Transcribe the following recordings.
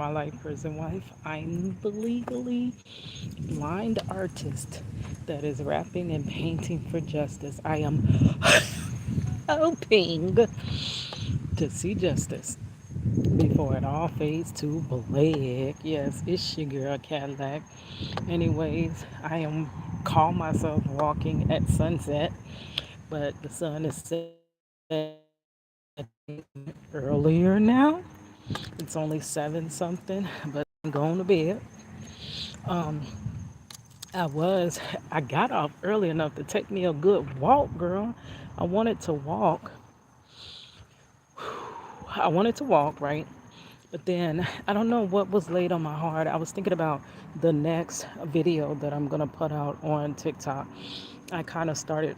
my life, prison wife. I'm the legally blind artist that is rapping and painting for justice. I am hoping to see justice before it all fades to black. Yes, it's your girl Cadillac. Anyways, I am call myself walking at sunset, but the sun is setting earlier now. It's only 7 something, but I'm going to bed. Um, I was, I got off early enough to take me a good walk, girl. I wanted to walk. I wanted to walk, right? But then I don't know what was laid on my heart. I was thinking about the next video that I'm going to put out on TikTok. I kind of started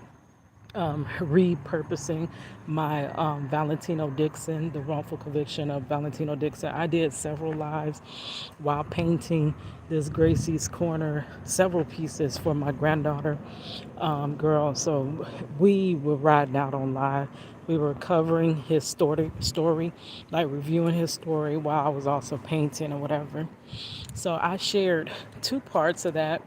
repurposing my Valentino Dixon, the wrongful conviction of Valentino Dixon. I did several lives while painting this Gracie's Corner, several pieces for my granddaughter, girl. So we were riding out on live. We were covering his story, like reviewing his story while I was also painting or whatever. So I shared 2 parts of that.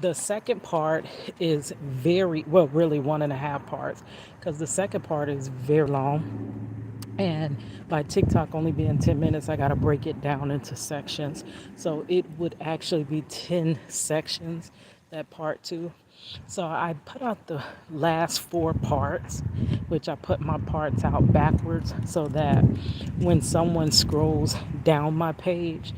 The second part is very, well, really 1.5 parts, because the second part is very long. And by TikTok only being 10 minutes, I got to break it down into sections. So it would actually be 10 sections, that part two. So I put out the last 4 parts, which I put my parts out backwards so that when someone scrolls down my page,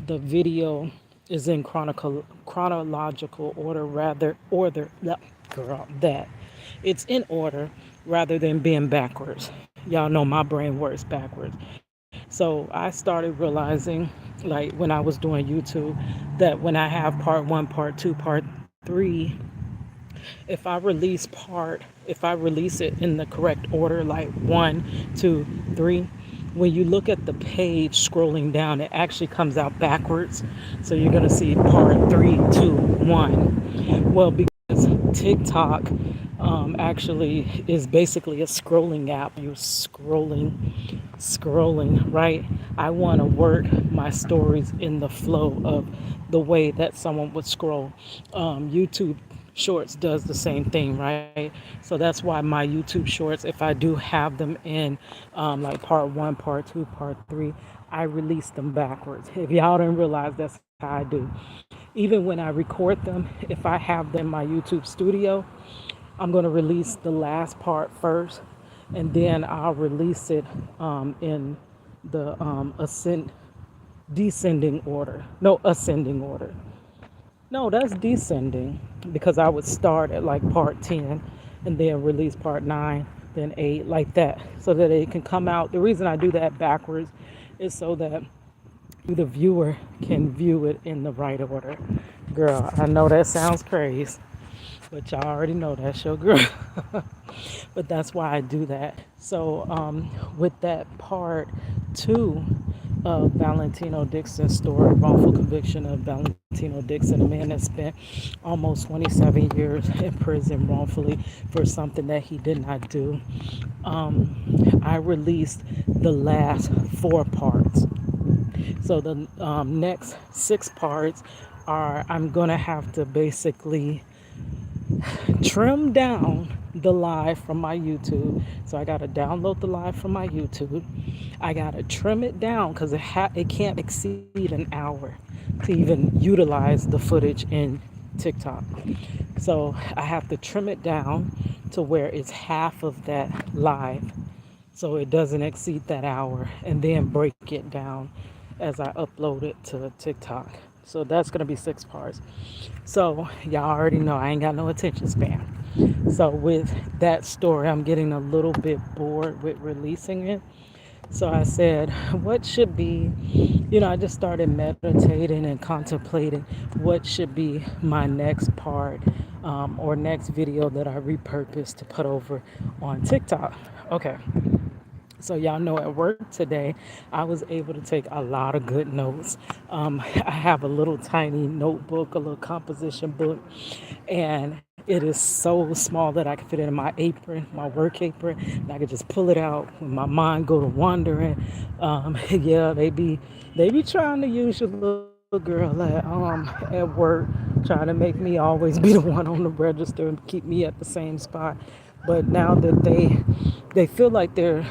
the video is in chronological order, rather order girl that it's in order rather than being backwards. Y'all know my brain works backwards. So I started realizing, like when I was doing YouTube, that when I have part one, part two, part three, if I release it in the correct order, like 1, 2, 3, when you look at the page scrolling down, it actually comes out backwards. So you're gonna see part 3, 2, 1. Well, because TikTok actually is basically a scrolling app. You're scrolling, right? I want to work my stories in the flow of the way that someone would scroll. YouTube Shorts does the same thing, right? So that's why my YouTube Shorts, if I do have them in like part one, part two, part three, I release them backwards. If y'all didn't realize, that's how I do. Even when I record them, if I have them in my YouTube studio, I'm going to release the last part first, and then I'll release it in the descending order. No, ascending order. No, that's descending, because I would start at like part 10 and then release part 9, then 8, like that, so that it can come out. The reason I do that backwards is so that the viewer can view it in the right order. Girl, I know that sounds crazy, but y'all already know that's your girl. But that's why I do that. So with that part two of Valentino Dixon's story, wrongful conviction of Valentino Dixon, a man that spent almost 27 years in prison wrongfully for something that he did not do. I released the last 4 parts. So the next 6 parts are, I'm gonna have to basically trim down the live from my YouTube. So I got to download the live from my YouTube. I got to trim it down because it can't exceed an hour to even utilize the footage in TikTok. So I have to trim it down to where it's half of that live, so it doesn't exceed that hour, and then break it down as I upload it to TikTok. So that's going to be 6 parts. So y'all already know I ain't got no attention span. So with that story, I'm getting a little bit bored with releasing it. So I said, what should be, I just started meditating and contemplating what should be my next part, or next video that I repurpose to put over on TikTok. Okay. So y'all know at work today, I was able to take a lot of good notes. I have a little tiny notebook, a little composition book, and It is so small that I can fit it in my apron, my work apron, and I could just pull it out when my mind go to wandering. Yeah, they be trying to use your little girl at work, trying to make me always be the one on the register and keep me at the same spot. But now that they feel like they're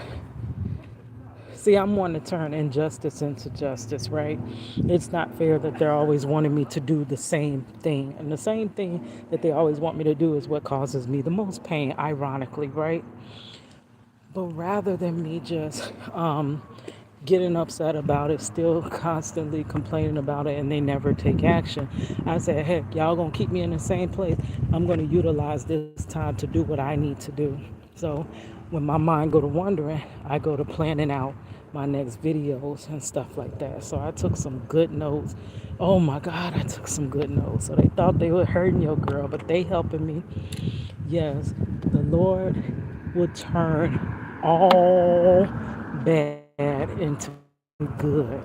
See, I'm wanting to turn injustice into justice, right? It's not fair that they're always wanting me to do the same thing. And the same thing that they always want me to do is what causes me the most pain, ironically, right? But rather than me just getting upset about it, still constantly complaining about it, and they never take action, I said, heck, y'all gonna keep me in the same place. I'm gonna utilize this time to do what I need to do. So when my mind go to wondering, I go to planning out my next videos and stuff like that. So I took some good notes. Oh my God, I took some good notes. So they thought they were hurting your girl, but they helping me. Yes, the Lord will turn all bad into good,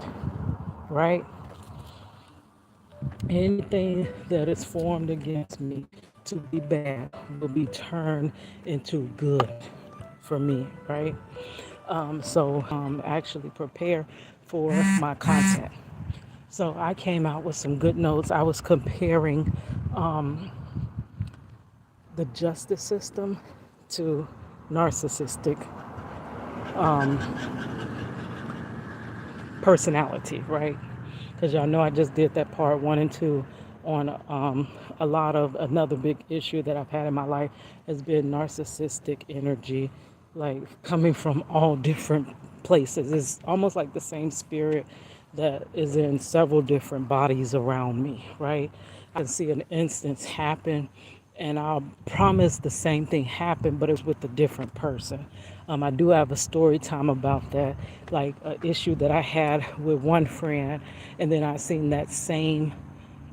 right? Anything that is formed against me to be bad will be turned into good for me, right? Actually prepare for my content. So I came out with some good notes. I was comparing the justice system to narcissistic personality, right? Because y'all know I just did that part one and two on a lot of another big issue that I've had in my life has been narcissistic energy, like coming from all different places. It's almost like the same spirit that is in several different bodies around me, right? I can see an instance happen and I'll promise the same thing happened, but it's with a different person. I do have a story time about that, like an issue that I had with one friend, and then I seen that same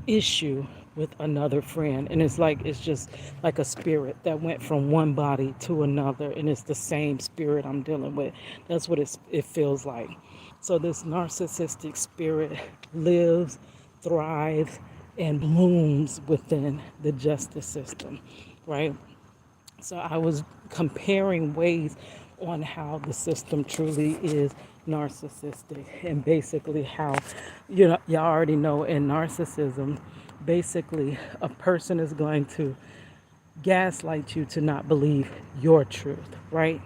issue with another friend, and it's just like a spirit that went from one body to another, and it's the same spirit I'm dealing with. That's what it feels like. So this narcissistic spirit lives, thrives, and blooms within the justice system, right? So I was comparing ways on how the system truly is narcissistic, and basically how, y'all already know in narcissism, basically a person is going to gaslight you to not believe your truth, right?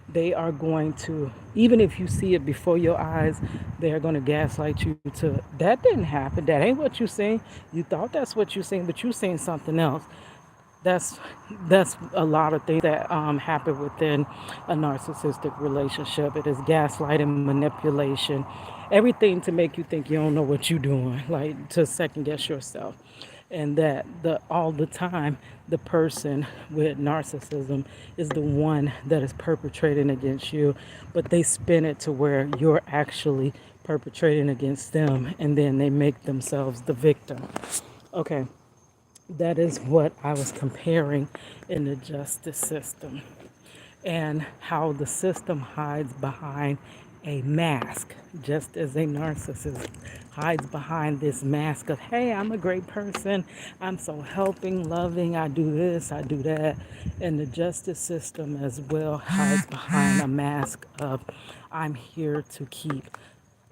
They are going to, even if you see it before your eyes, they're going to gaslight you to, that didn't happen. That ain't what you seen. You thought that's what you seen, but you seen something else. That's that's a lot of things that happen within a narcissistic relationship. It is gaslighting, manipulation, everything to make you think you don't know what you're doing, like to second guess yourself. And that the all the time the person with narcissism is the one that is perpetrating against you, but they spin it to where you're actually perpetrating against them, and then they make themselves the victim. Okay, that is what I was comparing in the justice system, and how the system hides behind a mask, just as a narcissist hides behind this mask of, hey, I'm a great person, I'm so helping, loving, I do this, I do that. And the justice system as well hides behind a mask of, I'm here to keep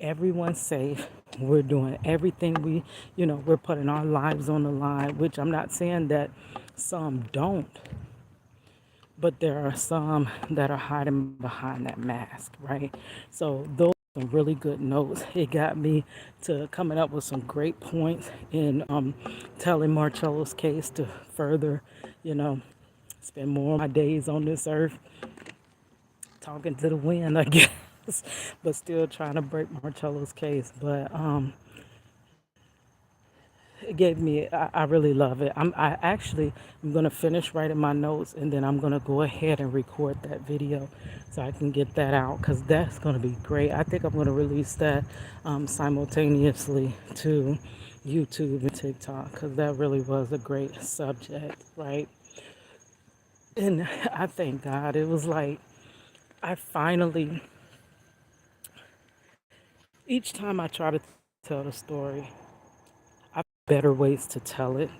everyone's safe. We're doing everything we're putting our lives on the line, which I'm not saying that some don't, but there are some that are hiding behind that mask, right? So those are some really good notes. It got me to coming up with some great points in telling Marcello's case to further, you know, spend more of my days on this earth talking to the wind, I guess, but still trying to break Marcello's case. But it gave me, I really love it. I'm gonna finish writing my notes, and then I'm gonna go ahead and record that video so I can get that out, because that's gonna be great. I think I'm gonna release that simultaneously to YouTube and TikTok, because that really was a great subject, right? And I thank God. It was like I finally, each time I try to tell the story, I better ways to tell it.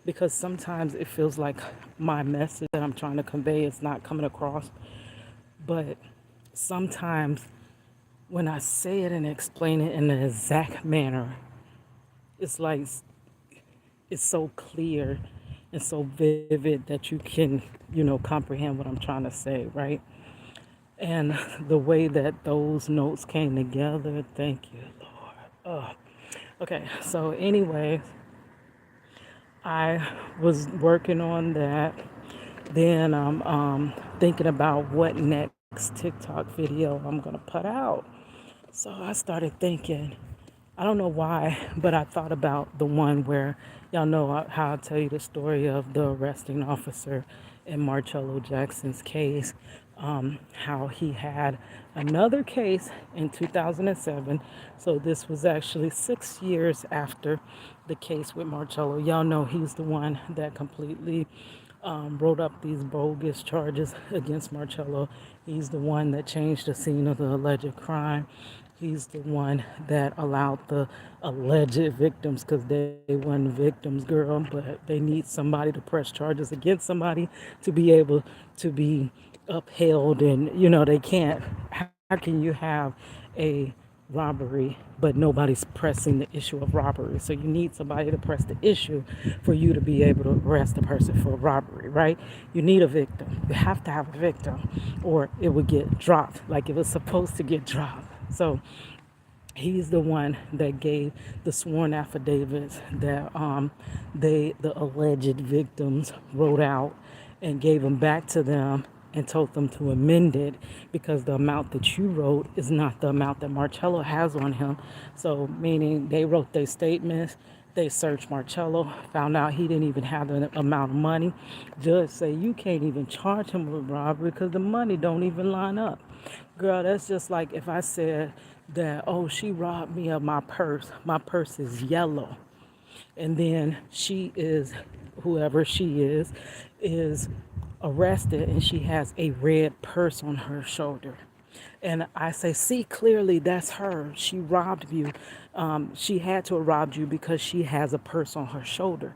because sometimes it feels like my message that I'm trying to convey is not coming across. But sometimes when I say it and explain it in the exact manner, it's like it's so clear and so vivid that you can, comprehend what I'm trying to say, right? And the way that those notes came together, thank you, Lord. Okay, so anyway, I was working on that. Then I'm thinking about what next TikTok video I'm gonna put out. So I started thinking, I don't know why, but I thought about the one where y'all know how I tell you the story of the arresting officer in Marcello Jackson's case, how he had another case in 2007. So this was actually 6 years after the case with Marcello. Y'all know he's the one that completely wrote up these bogus charges against Marcello. He's the one that changed the scene of the alleged crime. He's the one that allowed the alleged victims, because they weren't victims, girl, but they need somebody to press charges against somebody to be able to be upheld. And, they can't. How can you have a robbery but nobody's pressing the issue of robbery? So you need somebody to press the issue for you to be able to arrest a person for robbery, right? You need a victim. You have to have a victim or it would get dropped like it was supposed to get dropped. So he's the one that gave the sworn affidavits that the alleged victims wrote out and gave them back to them and told them to amend it because the amount that you wrote is not the amount that Marcello has on him. So meaning they wrote their statements, they searched Marcello, found out he didn't even have the amount of money. Judge say you can't even charge him with robbery because the money don't even line up. Girl, that's just like if I said that, oh, she robbed me of my purse. My purse is yellow. And then she is, whoever she is arrested and she has a red purse on her shoulder. And I say, see, clearly that's her. She robbed you. She had to have robbed you because she has a purse on her shoulder.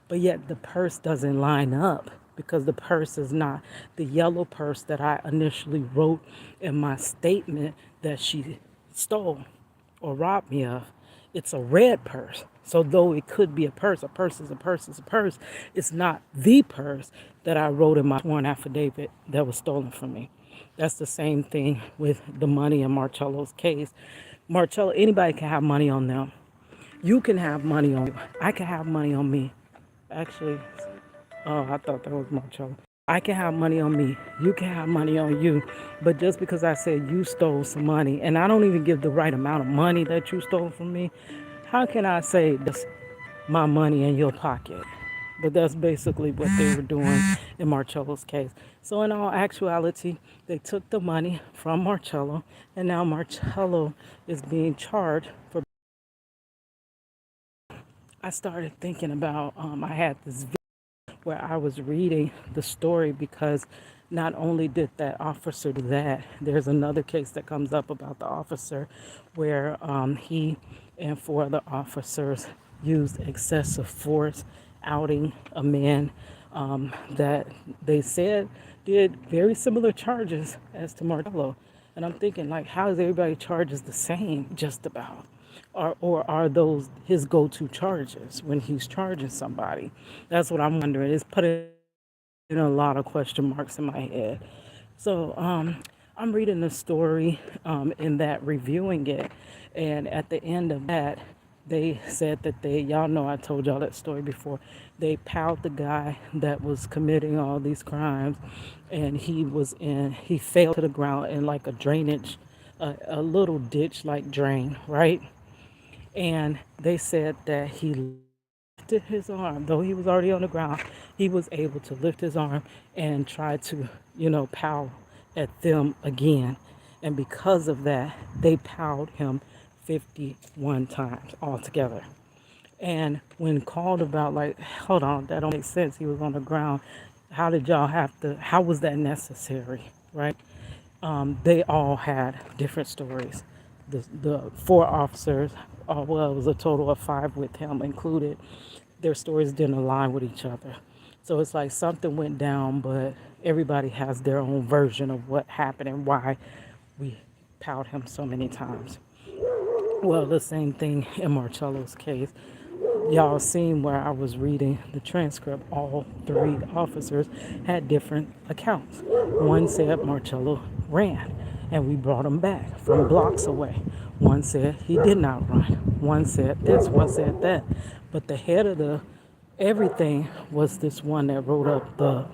But yet the purse doesn't line up because the purse is not the yellow purse that I initially wrote in my statement that she stole or robbed me of. It's a red purse. So though it could be a purse is a purse is a purse, it's not the purse that I wrote in my sworn affidavit that was stolen from me. That's the same thing with the money in Marcello's case. Marcello, anybody can have money on them. You can have money on you. I can have money on me. Actually, oh, I thought that was Marcello. I can have money on me. You can have money on you. But just because I said you stole some money, and I don't even give the right amount of money that you stole from me, how can I say that's my money in your pocket? But that's basically what they were doing in Marcello's case. So in all actuality, they took the money from Marcello, and now Marcello is being charged for. I started thinking about, I had this where I was reading the story because not only did that officer do that, there's another case that comes up about the officer where he and four other officers used excessive force, outing a man that they said did very similar charges as to Marcello. And I'm thinking, like, how is everybody charges the same, just about? Or are those his go-to charges when he's charging somebody? That's what I'm wondering. It's putting a lot of question marks in my head. So I'm reading the story in that reviewing it, and at the end of that, they said that y'all know I told y'all that story before. They piled the guy that was committing all these crimes, and he fell to the ground in like a drainage, a little ditch like drain, right? And they said that he lifted his arm, though he was already on the ground, he was able to lift his arm and try to, pow at them again. And because of that, they powed him 51 times altogether. And when called about, like, hold on, that don't make sense. He was on the ground. How was that necessary, right? They all had different stories. The four officers, well, it was a total of five with him included. their stories didn't align with each other. So it's like something went down, but everybody has their own version of what happened and why we powed him so many times. Well, the same thing in Marcello's case. Y'all seen where I was reading the transcript, all three officers had different accounts. One said Marcello ran and we brought him back from blocks away. One said he did not run. One said this, one said that. But the head of the everything was this one that wrote up the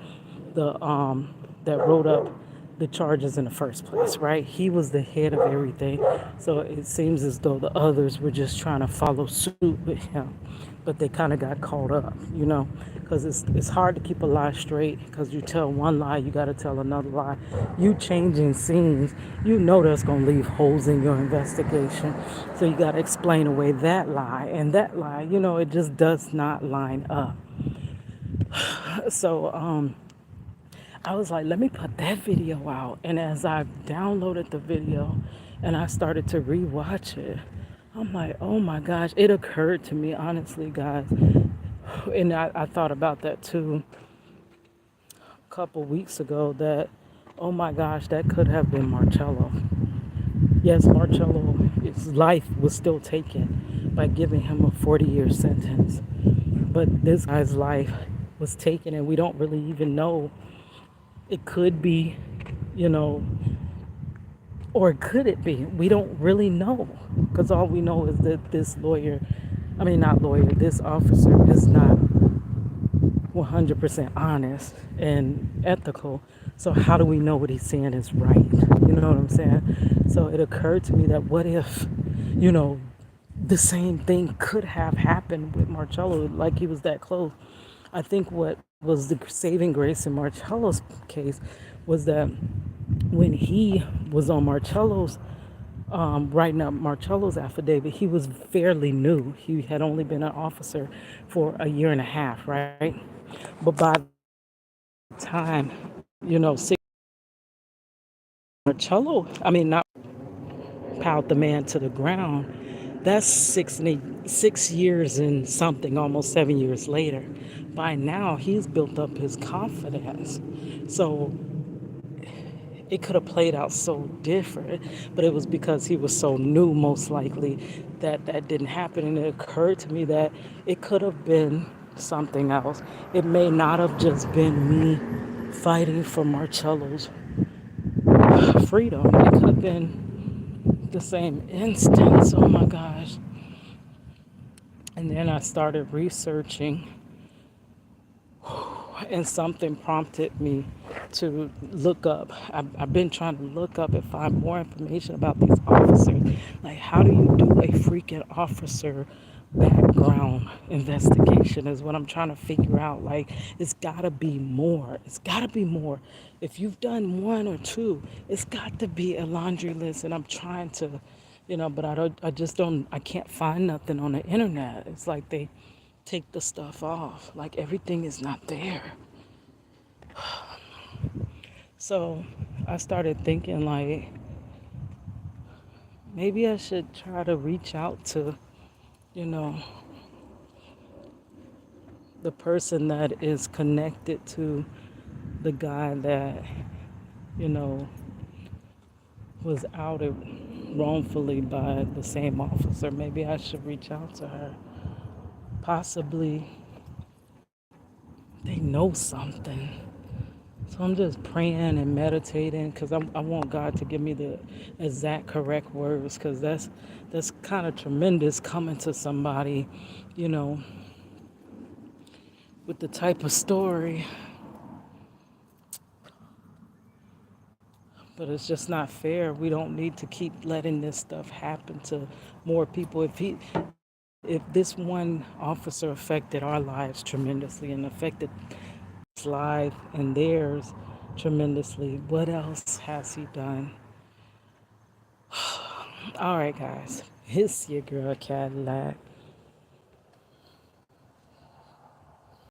that wrote up the charges in the first place, right? He was the head of everything. So it seems as though the others were just trying to follow suit with him. But they kind of got caught up, because it's hard to keep a lie straight because you tell one lie, you got to tell another lie. You changing scenes, that's going to leave holes in your investigation. So you got to explain away that lie. And that lie, it just does not line up. So, I was like, let me put that video out. And as I downloaded the video and I started to rewatch it, I'm like, oh my gosh, it occurred to me, honestly, guys. And I thought about that too a couple weeks ago that, oh my gosh, that could have been Marcello. Yes, Marcello, his life was still taken by giving him a 40-year sentence. But this guy's life was taken, and we don't really even know. It could be, you know, or could it be? We don't really know because all we know is that this lawyer, I mean, not lawyer, this officer is not 100% honest and ethical. So, how do we know what he's saying is right? You know what I'm saying? So, it occurred to me that what if, you know, the same thing could have happened with Marcello, like he was that close. I think what was the saving grace in Marcello's case was that when he was on Marcello's writing up Marcello's affidavit, he was fairly new. He had only been an officer for a year and a half, right? But by the time, six Marcello, I mean, not piled the man to the ground, that's 6 years and something, almost 7 years later. By now, he's built up his confidence. So it could have played out so different, but it was because he was so new, most likely, that that didn't happen. And it occurred to me that it could have been something else. It may not have just been me fighting for Marcello's freedom. It could have been the same instance. Oh my gosh. And then I started researching, and something prompted me to look up. I've been trying to look up and find more information about these officers. Like, how do you do a freaking officer background investigation is what I'm trying to figure out. Like, it's got to be more. It's got to be more. If you've done one or two, it's got to be a laundry list. And I'm trying to, but I can't find nothing on the internet. It's like they take the stuff off. Like, everything is not there. So I started thinking, like, maybe I should try to reach out to, you know, the person that is connected to the guy that, you know, was outed wrongfully by the same officer. Maybe I should reach out to her. Possibly they know something. So I'm just praying and meditating because I want God to give me the exact correct words, because that's kind of tremendous coming to somebody, you know, with the type of story. But it's just not fair. We don't need to keep letting this stuff happen to more people. If this one officer affected our lives tremendously and affected his life and theirs tremendously, what else has he done? All right, guys. It's your girl Cadillac.